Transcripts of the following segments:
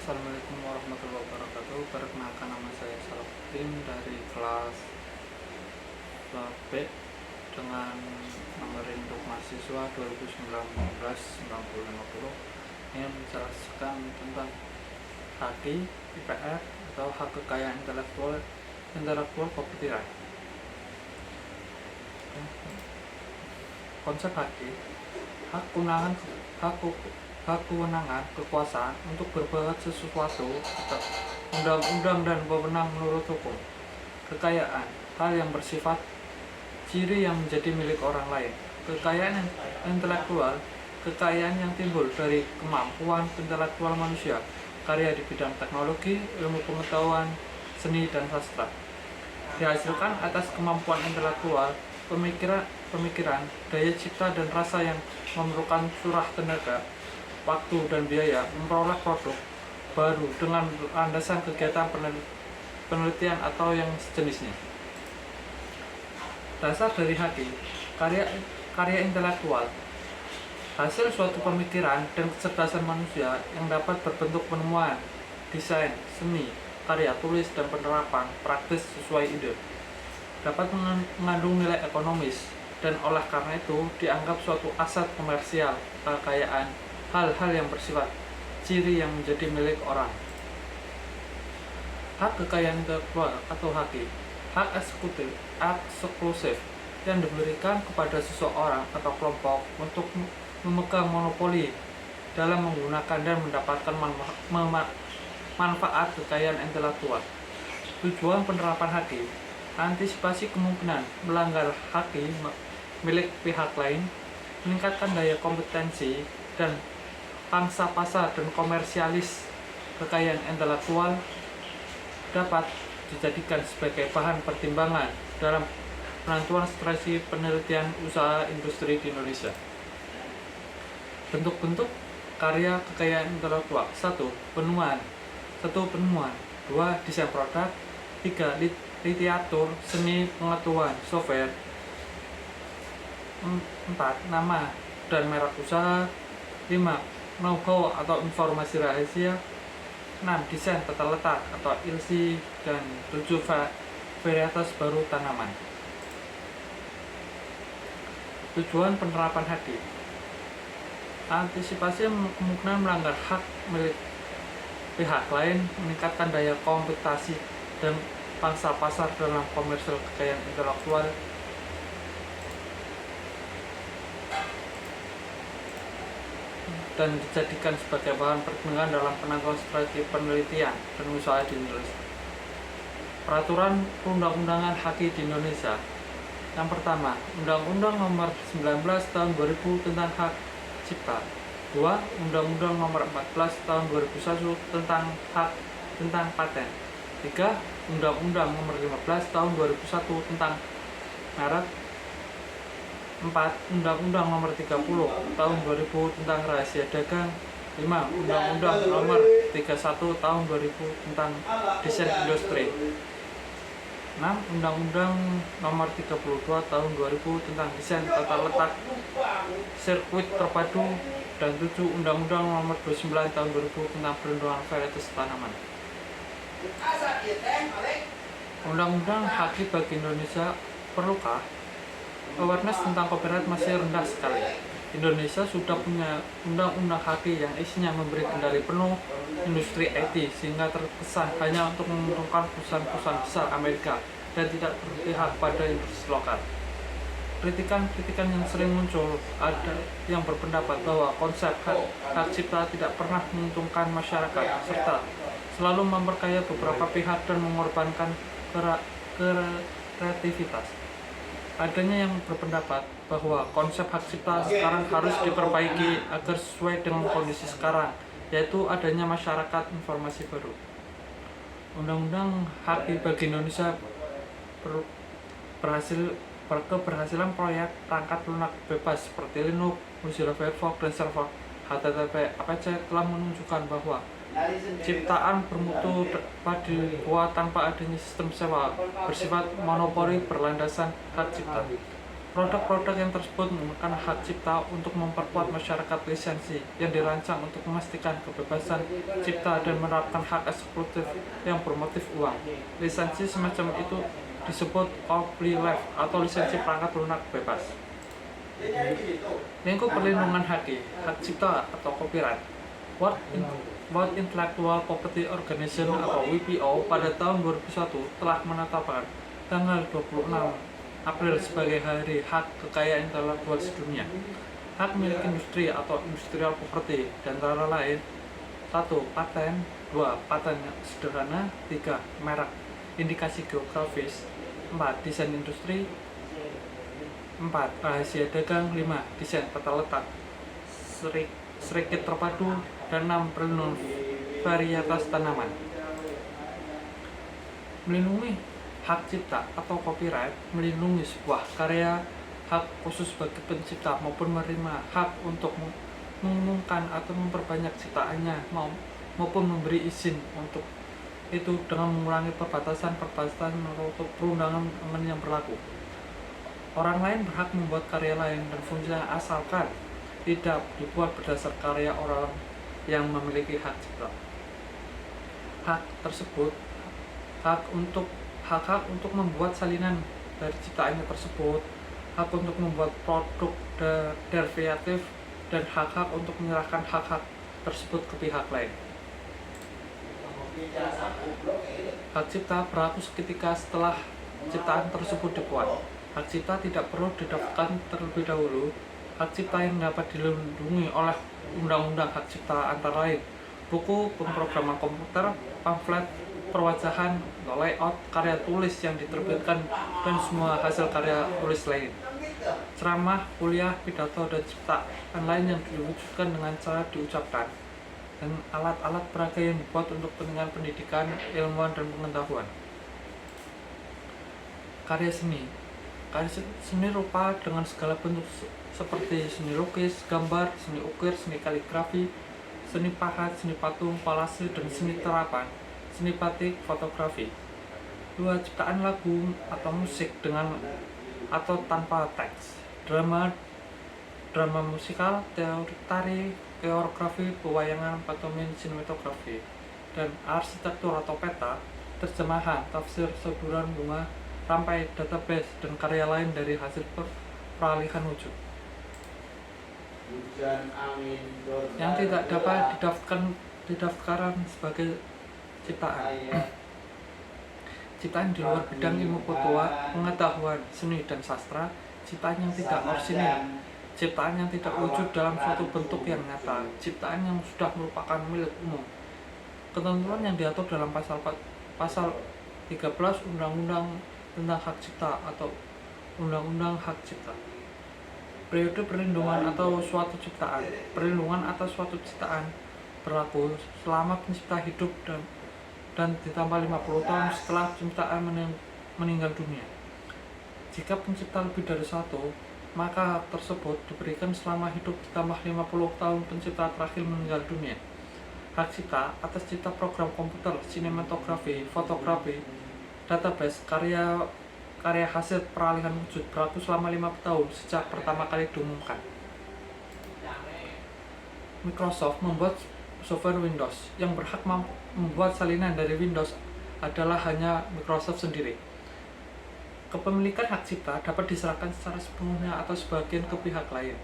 Assalamualaikum warahmatullahi wabarakatuh. Perkenalkan, nama saya Salahuddin dari kelas B dengan nomor induk mahasiswa 2019-9050 yang menjelaskan tentang HQ IPR atau hak kekayaan intelektual property right. Konsep HQ, hak kewenangan kekuasaan untuk berbuat sesuatu atau undang-undang dan wewenang menurut hukum. Kekayaan, hal yang bersifat ciri yang menjadi milik orang lain. Kekayaan intelektual, kekayaan yang timbul dari kemampuan intelektual manusia, karya di bidang teknologi, ilmu pengetahuan, seni, dan sastra. Dihasilkan atas kemampuan intelektual, pemikiran, daya cipta, dan rasa yang memerlukan curah tenaga, waktu, dan biaya memperoleh produk baru dengan landasan kegiatan penelitian atau yang sejenisnya. Dasar dari HQ, karya intelektual, hasil suatu pemikiran dan kecerdasan manusia yang dapat berbentuk penemuan, desain, seni, karya tulis, dan penerapan praktis sesuai ide. Dapat mengandung nilai ekonomis dan oleh karena itu dianggap suatu aset komersial. Kekayaan, hal-hal yang bersifat ciri yang menjadi milik orang. Hak kekayaan intelektual atau HQ, hak eksklusif yang diberikan kepada seseorang atau kelompok untuk memegang monopoli dalam menggunakan dan mendapatkan manfaat kekayaan intelektual. Tujuan penerapan HQ, antisipasi kemungkinan melanggar HQ milik pihak lain, meningkatkan daya kompetensi dan pangsa pasar dan komersialis kekayaan intelektual dapat dijadikan sebagai bahan pertimbangan dalam penentuan strategi penelitian usaha industri di Indonesia. Bentuk-bentuk karya kekayaan intelektual: 1. Penemuan. 2. Desain produk. 3. Literatur, seni pengetahuan, software. 4. Nama dan merek usaha. 5. Know-how atau informasi rahasia. 6. Desain tata letak atau ilsi. Dan 7. Varietas baru tanaman. Tujuan penerapan HQ, antisipasi kemungkinan melanggar hak milik pihak lain, meningkatkan daya kompetisi dan pangsa pasar dalam komersial kekayaan intelektual, dan dijadikan sebagai bahan pertimbangan dalam penentuan strategi penelitian dan usaha di Indonesia. Peraturan perundang-undangan HQ di Indonesia. Yang pertama, Undang-Undang Nomor 19 Tahun 2000 tentang Hak Cipta. 2. Undang-Undang Nomor 14 Tahun 2001 tentang Paten. 3. Undang-Undang Nomor 15 Tahun 2001 tentang Merek. 4. Undang-Undang Nomor 30 Tahun 2000 tentang Rahasia Dagang. 5. Undang-Undang Nomor 31 Tahun 2000 tentang Desain Industri. 6. Undang-Undang Nomor 32 Tahun 2000 tentang Desain Tata Letak Sirkuit Terpadu. Dan 7. Undang-Undang Nomor 29 Tahun 2000 tentang Perlindungan Varietas Tanaman. Undang-undang HQ bagi Indonesia. Perlukah? Awareness tentang copyright masih rendah sekali. Indonesia sudah punya undang-undang HQ yang isinya memberi kendali penuh industri IT sehingga terkesan hanya untuk menguntungkan perusahaan-perusahaan besar Amerika dan tidak berpihak pada industri lokal. Kritikan yang sering muncul ada yang berpendapat bahwa konsep hak cipta tidak pernah menguntungkan masyarakat serta selalu memperkaya beberapa pihak dan mengorbankan kreativitas. Adanya yang berpendapat bahwa konsep hak cipta sekarang harus diperbaiki agar sesuai dengan kondisi sekarang, yaitu adanya masyarakat informasi baru. Undang-undang HQ bagi Indonesia keberhasilan proyek perangkat lunak bebas seperti Linux, Mozilla Firefox, dan server HTTP APC telah menunjukkan bahwa ciptaan bermutu dapat dibuat tanpa adanya sistem sewa bersifat monopoli berlandasan hak cipta. Produk-produk yang tersebut menggunakan hak cipta untuk memperkuat masyarakat lisensi yang dirancang untuk memastikan kebebasan cipta dan menerapkan hak eksklusif yang bermotif uang. Lisensi semacam itu disebut copyleft atau lisensi perangkat lunak bebas. Lingkup perlindungan hak cipta atau copyright. World Intellectual Property Organization atau WPO pada tahun 2001 telah menetapkan tanggal 26 April sebagai Hari Hak Kekayaan Intelektual Sedunia. Hak milik industri atau industrial property dan antara lain 1. Paten, 2. Paten sederhana, 3. Merek, indikasi geografis, 4. Desain industri, 4. Rahasia dagang, 5. Desain peta letak, serikit terpadu, dan 6. Perlindungan varietas tanaman. Melindungi hak cipta atau copyright melindungi sebuah karya, hak khusus bagi pencipta maupun menerima hak untuk mengumumkan atau memperbanyak ciptaannya maupun memberi izin untuk itu dengan mengurangi perbatasan menurut perundangan yang berlaku. Orang lain berhak membuat karya lain dan fungsinya asalkan tidak dibuat berdasar karya orang yang memiliki hak cipta. Hak tersebut hak untuk membuat salinan dari ciptaannya tersebut, hak untuk membuat produk derivatif, dan hak untuk menyerahkan hak-hak tersebut ke pihak lain. Hak cipta berlaku seketika setelah ciptaan tersebut dibuat. Hak cipta tidak perlu didaftarkan terlebih dahulu. Hak cipta yang dapat dilindungi oleh Undang-Undang Hak Cipta antara lain buku, pemrograman komputer, pamflet, perwajahan, layout, karya tulis yang diterbitkan, dan semua hasil karya tulis lain. Ceramah, kuliah, pidato, dan ciptaan lain yang diwujudkan dengan cara diucapkan, dan alat-alat peraga yang dibuat untuk kepentingan pendidikan, ilmuwan, dan pengetahuan. Karya seni rupa dengan segala bentuk seperti seni lukis, gambar, seni ukir, seni kaligrafi, seni pahat, seni patung, kolase, dan seni terapan, seni batik, fotografi. 2. Ciptaan lagu atau musik dengan atau tanpa teks, drama musikal, tari, koreografi, pewayangan, pantomim, sinematografi, dan arsitektur atau peta, terjemahan, tafsir, sauduran bunga, rampai, database, dan karya lain dari hasil peralihan wujud. Yang tidak dapat didaftarkan sebagai ciptaan. Ciptaan di luar bidang ilmu pengetahuan, seni, dan sastra. Ciptaan yang tidak orisinil, ciptaan yang tidak wujud dalam suatu bentuk yang nyata, ciptaan yang sudah merupakan milik umum. Ketentuan yang diatur dalam pasal 13 Undang-Undang tentang Hak Cipta atau Undang-Undang Hak Cipta. Periode perlindungan atau suatu ciptaan. Perlindungan atas suatu ciptaan berlaku selama pencipta hidup dan ditambah 50 tahun setelah penciptaan meninggal dunia. Jika pencipta lebih dari satu, maka hak tersebut diberikan selama hidup ditambah 50 tahun pencipta terakhir meninggal dunia. Hak cipta atas cipta program komputer, sinematografi, fotografi, database, karya hasil peralihan wujud berlaku selama 50 tahun sejak pertama kali diumumkan. Microsoft membuat software Windows. Yang berhak membuat salinan dari Windows adalah hanya Microsoft sendiri. Kepemilikan hak cipta dapat diserahkan secara sepenuhnya atau sebagian ke pihak lain.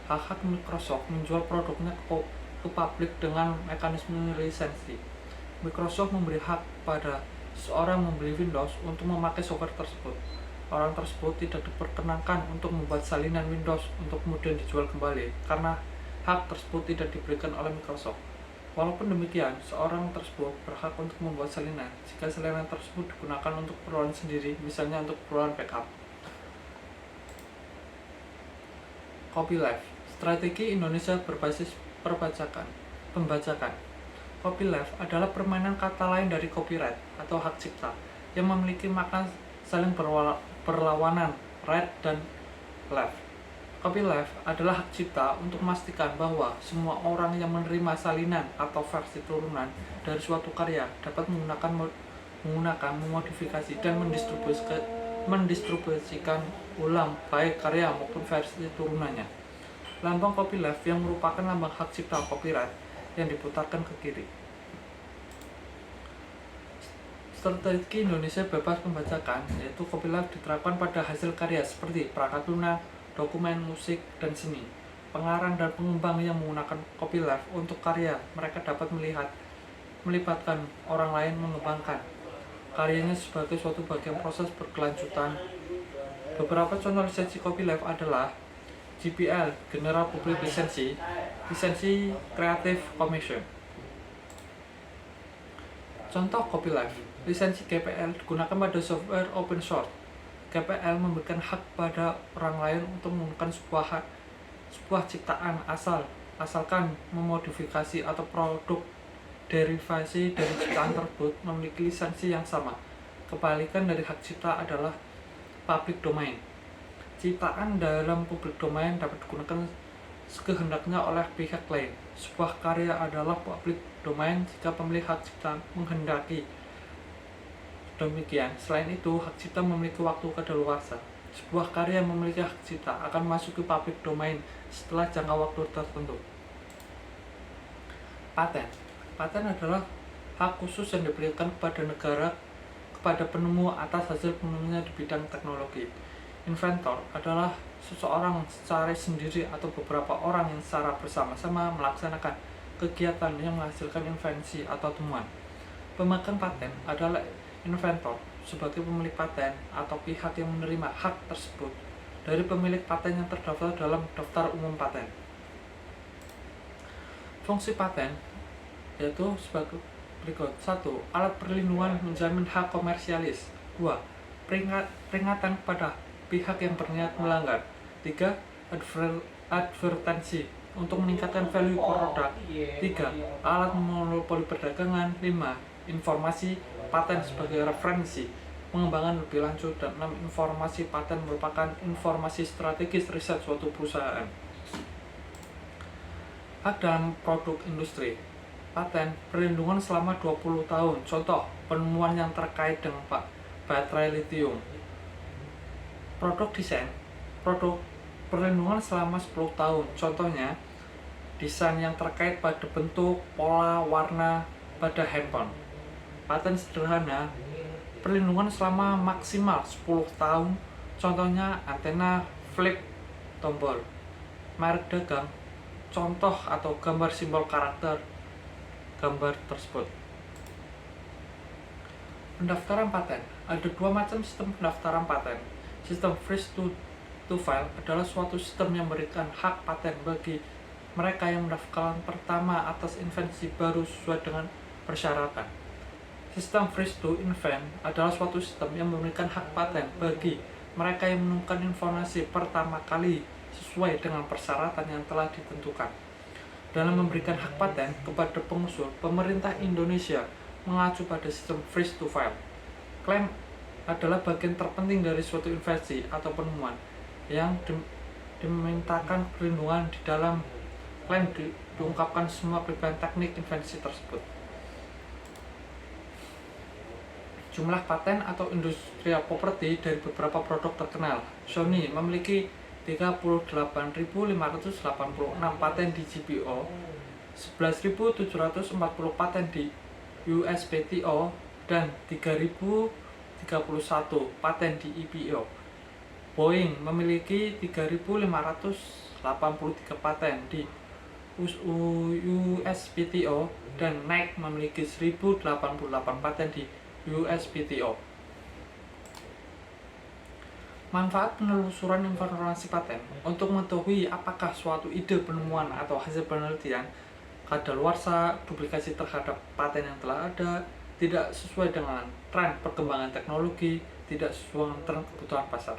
Hak Microsoft menjual produknya ke publik dengan mekanisme lisensi. Microsoft memberi hak pada seorang membeli Windows untuk memakai software tersebut. Orang tersebut tidak diperkenankan untuk membuat salinan Windows untuk kemudian dijual kembali karena hak tersebut tidak diberikan oleh Microsoft. Walaupun demikian, seorang tersebut berhak untuk membuat salinan jika salinan tersebut digunakan untuk keperluan sendiri, misalnya untuk keperluan backup. Copyleft, strategi Indonesia berbasis pembajakan. Copyleft adalah permainan kata lain dari copyright atau hak cipta yang memiliki makna saling berlawanan, right dan left. Copyleft adalah hak cipta untuk memastikan bahwa semua orang yang menerima salinan atau versi turunan dari suatu karya dapat menggunakan, memodifikasi, dan mendistribusikan ulang baik karya maupun versi turunannya. Lambang copyleft yang merupakan lambang hak cipta copyright yang diputarkan ke kiri. Strategi Indonesia bebas pembajakan, yaitu copyleft diterapkan pada hasil karya seperti perangkat lunak, dokumen, musik, dan seni. Pengarang dan pengembang yang menggunakan copyleft untuk karya mereka dapat melibatkan orang lain mengembangkan karyanya sebagai suatu bagian proses berkelanjutan. Beberapa contoh lisensi copyleft adalah GPL General Public License, lisensi Creative Commons. Contoh copyleft, lisensi GPL digunakan pada software open source. GPL memberikan hak pada orang lain untuk menggunakan sebuah ciptaan asalkan memodifikasi atau produk derivasi dari ciptaan tersebut memiliki lisensi yang sama. Kebalikan dari hak cipta adalah public domain. Ciptaan dalam public domain dapat digunakan sekehendaknya oleh pihak lain. Sebuah karya adalah public domain jika pemilik hak cipta menghendaki demikian. Selain itu, hak cipta memiliki waktu kadaluarsa. Sebuah karya yang memiliki hak cipta akan masuk ke public domain setelah jangka waktu tertentu. Paten. Paten adalah hak khusus yang diberikan kepada negara kepada penemu atas hasil penemuannya di bidang teknologi. Inventor adalah seseorang secara sendiri atau beberapa orang yang secara bersama-sama melaksanakan kegiatan yang menghasilkan invensi atau temuan. Pemegang paten adalah inventor sebagai pemilik paten atau pihak yang menerima hak tersebut dari pemilik paten yang terdaftar dalam daftar umum paten. Fungsi paten yaitu sebagai berikut. 1. Alat perlindungan menjamin hak komersialis. 2. Peringatan kepada pihak yang berniat melanggar. 3. Advertensi untuk meningkatkan value produk. 3. Alat monopoli perdagangan. 5. Informasi paten sebagai referensi pengembangan lebih lanjut. Dan 6. Informasi paten merupakan informasi strategis riset suatu perusahaan. Hak dalam produk industri. Paten perlindungan selama 20 tahun. Contoh, penemuan yang terkait dengan baterai lithium. Produk desain. Produk perlindungan selama 10 tahun. Contohnya, desain yang terkait pada bentuk, pola, warna pada handphone. Paten sederhana perlindungan selama maksimal 10 tahun. Contohnya, antena flip tombol. Merek dagang. Contoh atau gambar simbol karakter gambar tersebut. Pendaftaran paten. Ada dua macam sistem pendaftaran paten. Sistem freeze to file adalah suatu sistem yang memberikan hak paten bagi mereka yang mendaftarkan pertama atas invensi baru sesuai dengan persyaratan. Sistem freeze to invent adalah suatu sistem yang memberikan hak paten bagi mereka yang menemukan informasi pertama kali sesuai dengan persyaratan yang telah ditentukan. Dalam memberikan hak paten kepada pengusul, pemerintah Indonesia mengacu pada sistem freeze to file. Klaim adalah bagian terpenting dari suatu invensi atau penemuan yang dimintakan perlindungan. Di dalam klaim diungkapkan semua kelebihan teknik invensi tersebut. Jumlah paten atau industrial property dari beberapa produk terkenal. Sony memiliki 38.586 paten di GPO, 11.740 paten di USPTO, dan 3.031 paten di EPO. Boeing memiliki 3.583 paten di USPTO, dan Nike memiliki 1.088 paten di USPTO. Manfaat penelusuran informasi paten. Untuk mengetahui apakah suatu ide penemuan atau hasil penelitian kadaluarsa, duplikasi terhadap paten yang telah ada, tidak sesuai dengan tren perkembangan teknologi, tidak sesuai dengan tren kebutuhan pasar.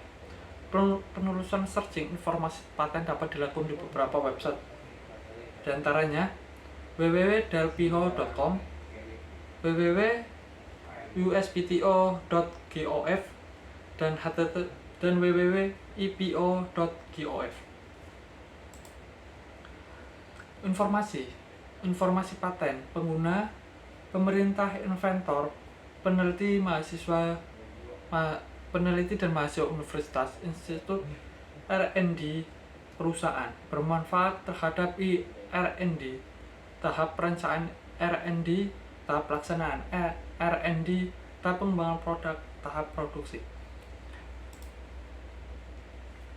Penelusuran searching informasi paten dapat dilakukan di beberapa website, di antaranya www.delpiho.com, www.uspto.gov, dan www.epo.gov. Informasi paten, pengguna, pemerintah, inventor, peneliti, mahasiswa, peneliti dan mahasiswa universitas, institut R&D perusahaan bermanfaat terhadap R&D, tahap perencanaan R&D, tahap pelaksanaan R&D, tahap pengembangan produk, tahap produksi.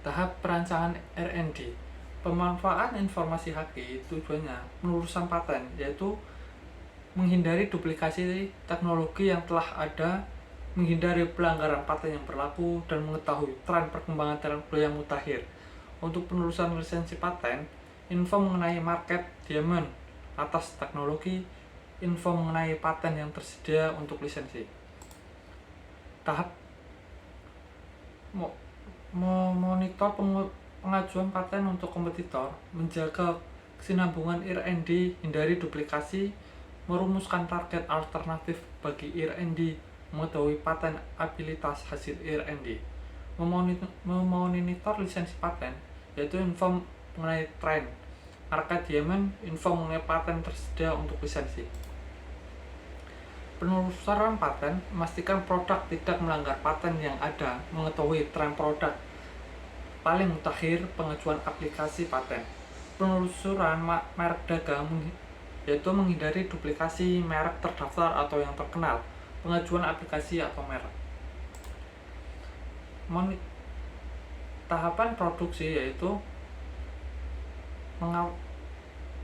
Tahap perancangan R&D. Pemanfaatan informasi HQ tujuannya penelusuran paten, yaitu menghindari duplikasi teknologi yang telah ada, menghindari pelanggaran paten yang berlaku, dan mengetahui tren perkembangan teknologi yang mutakhir. Untuk penelusuran lisensi paten, info mengenai market demand atas teknologi, info mengenai paten yang tersedia untuk lisensi. Tahap memonitor pengajuan paten untuk kompetitor, menjaga kesinambungan R&D, hindari duplikasi, merumuskan target alternatif bagi R&D, mengetahui paten abilitas hasil R&D, memonitor lisensi paten, yaitu info mengenai tren market demand, info mengenai paten tersedia untuk lisensi. Penelusuran paten memastikan produk tidak melanggar paten yang ada, mengetahui tren produk paling mutakhir, pengajuan aplikasi paten. Penelusuran merek dagang, yaitu menghindari duplikasi merek terdaftar atau yang terkenal, pengajuan aplikasi atau merek. Tahapan produksi, yaitu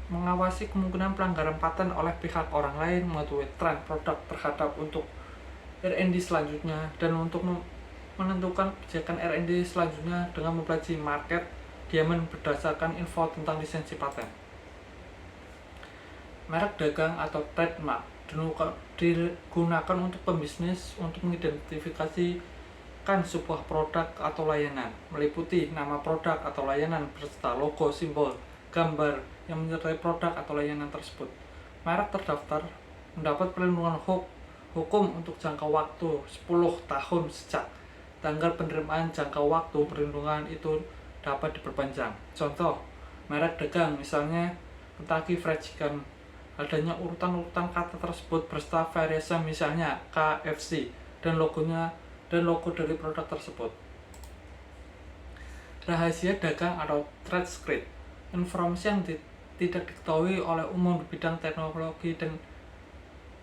mengawasi kemungkinan pelanggaran paten oleh pihak orang lain, mengetahui tren produk terhadap untuk R&D selanjutnya, dan untuk menentukan kebijakan R&D selanjutnya dengan mempelajari market demand berdasarkan info tentang lisensi paten. Merek dagang atau trademark digunakan untuk pembisnis untuk mengidentifikasikan sebuah produk atau layanan, meliputi nama produk atau layanan beserta logo, simbol, gambar yang menyertai produk atau layanan tersebut. Merek terdaftar mendapat perlindungan hukum untuk jangka waktu 10 tahun sejak tanggal penerimaan. Jangka waktu perlindungan itu dapat diperpanjang. Contoh, merek dagang misalnya Kentucky Fried Chicken, adanya urutan-urutan kata tersebut beserta variasi misalnya KFC dan logo dari produk tersebut. Rahasia dagang atau trade secret, informasi yang tidak diketahui oleh umum di bidang teknologi dan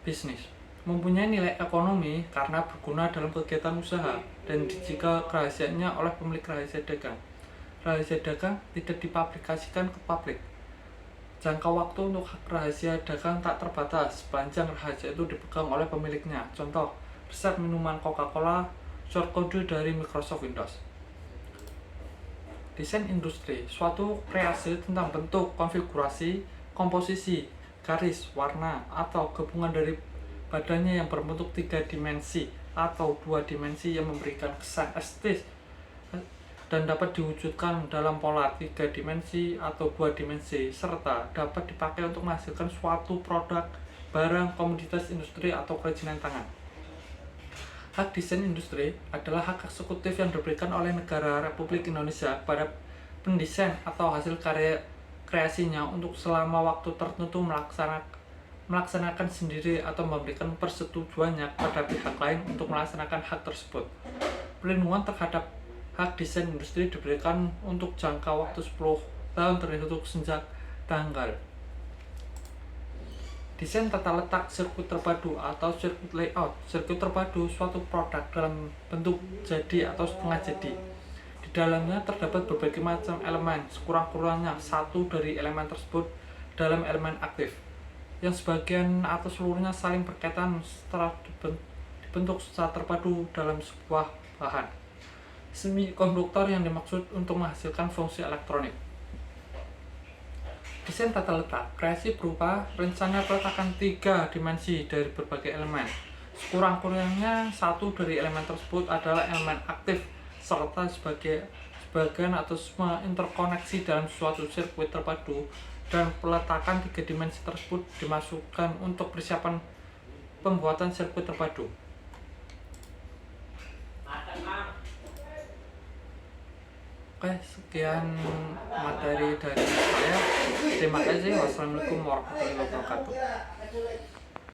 bisnis, mempunyai nilai ekonomi karena berguna dalam kegiatan usaha, dan jika kerahasiaannya oleh pemilik rahasia dagang. Rahasia dagang tidak dipublikasikan ke publik. Jangka waktu untuk rahasia dagang tak terbatas sepanjang rahasia itu dipegang oleh pemiliknya. Contoh, resep minuman Coca-Cola, short code dari Microsoft Windows. Desain industri, suatu kreasi tentang bentuk, konfigurasi, komposisi, garis, warna, atau gabungan dari badannya yang berbentuk 3 dimensi atau 2 dimensi yang memberikan kesan estetis dan dapat diwujudkan dalam pola 3 dimensi atau 2 dimensi, serta dapat dipakai untuk menghasilkan suatu produk, barang, komoditas industri, atau kerajinan tangan. Hak desain industri adalah hak eksekutif yang diberikan oleh negara Republik Indonesia kepada pendesain atau hasil karya kreasinya untuk selama waktu tertentu melaksanakan sendiri atau memberikan persetujuannya kepada pihak lain untuk melaksanakan hak tersebut. Perlindungan terhadap hak desain industri diberikan untuk jangka waktu 10 tahun terhitung sejak tanggal. Desain tata letak sirkuit terpadu atau sirkuit layout. Sirkuit terpadu suatu produk dalam bentuk jadi atau setengah jadi. Di dalamnya terdapat berbagai macam elemen, sekurang-kurangnya satu dari elemen tersebut dalam elemen aktif, yang sebagian atau seluruhnya saling berkaitan setelah dibentuk secara terpadu dalam sebuah bahan. Semikonduktor yang dimaksud untuk menghasilkan fungsi elektronik. Desain tata letak, kreasi berupa rencana peletakan 3 dimensi dari berbagai elemen. Sekurang-kurangnya satu dari elemen tersebut adalah elemen aktif, serta sebagian atau semua interkoneksi dalam suatu sirkuit terpadu, dan peletakan 3 dimensi tersebut dimasukkan untuk persiapan pembuatan sirkuit terpadu. Oke, sekian materi dari saya. Terima kasih. Wassalamualaikum warahmatullahi wabarakatuh.